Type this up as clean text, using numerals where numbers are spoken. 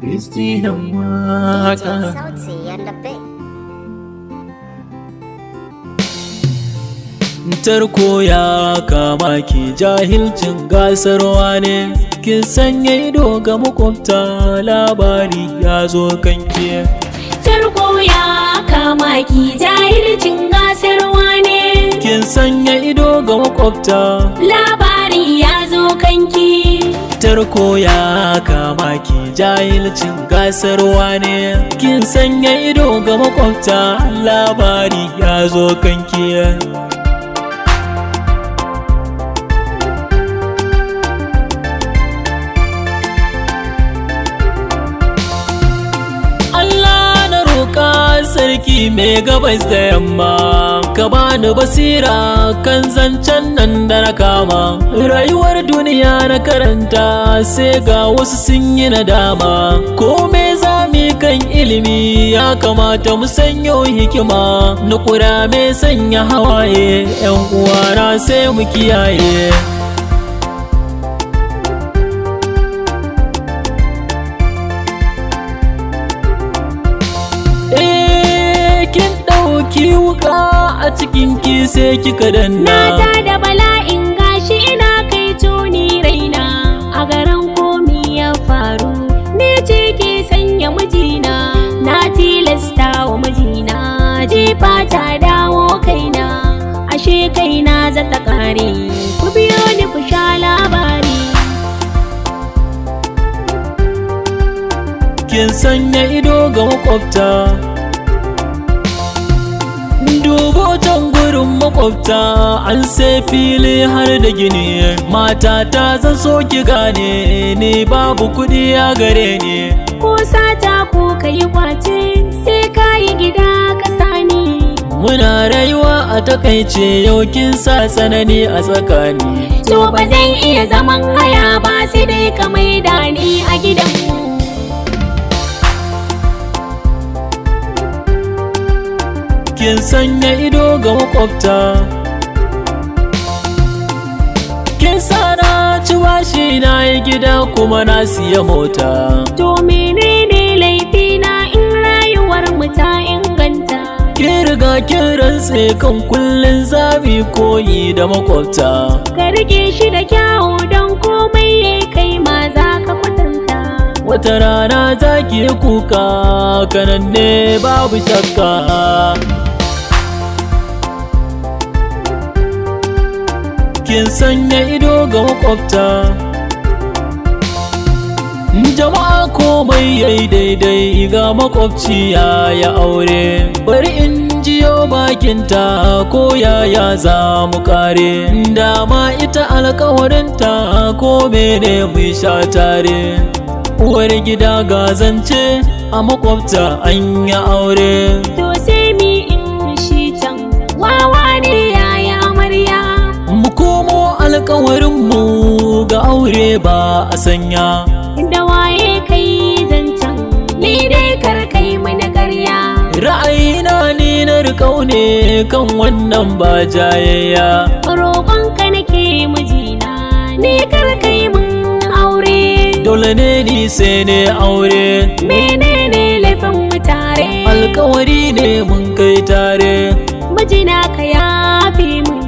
Kristinan waka. Sauti yanda bai. Tarko ya kama ki jahilcin gasarwa ne, kin sanya ido ga makwabta labari ya zo kanki. Tarko ya kama ki jahilcin gasarwa ne, kin sanya ido ga makwabta labari ya zo kanki. Tarko ya kama ki jahilcin gasarwa ne, kin sanya ido ga makwabta labari ya zo kanki. Sarki mai gabas da yamma, ka bani basira kan zancen nan da na kama. Rayuwar duniya na karanta sai ga wasu sun yi nadama. Kome zami kan ilimi ya kamata mu sanyo hikima. Nukura mai sanya hawaye, 'yan uwana sai mu kiyaye. Ki wuka a cikin ki sai kika danna. Na da bala'in gashi ina kai tuni raina, a garin komi ya faru ni ce ke sanya mijina. Na tilasta wa mijina, jifa ta dawo kaina, ashe kaina zata kare. Ku biyo ni ku sha labari. Kin sanya ido ga makwabta, dubo can gurin makwabta an sai fili har da gini. Matata zan so ki gane ni babu kudi a gare ni. Ko sata ko kai kwace sai kayi gida ka sani. Muna rayuwa a takaice yau kin sa tsanani a tsakani. To ba zan iya zaman haya ba sai dai ka maida ni a gidanmu. Kin sanya ido ga makwabta, kin sana ci bashi na yi gida kuma na siya mota. To menene laifina in rayuwar mu ta inganta? Kin riga kin rantse kan kullun zabi koyi da makwabta. Ka rike shi da kyawu don komai ya kai ma za ka kwatanta. Wata rana za ki yi kuka kanan ne babu shakka. Kin sanya ido ga makwabta, jama'a komai yayi daidai ga makwabci ya aure. Bari in jiyo bakinta ko yaya za mu kare. Dama ita alkawarinta ko mene mu sha tare. Uwar gida ga zance a makwabta an yi aure. To sai mi in shi can wawa ne yaya amarya. Mu komo alkawarinmu ga aure ba a sanya. Da waye kai zancen ni dai kar kai mana ƙarya. Ra'ayina ni na riƙau ne kan wannan ba jayayya. Roƙonka nake mijina ni kar kai mun aure. Dole ne ni sai ne aure. Menene laifin mu tare? Alkawari ne mun kai tare. Mijina ka yafe mu.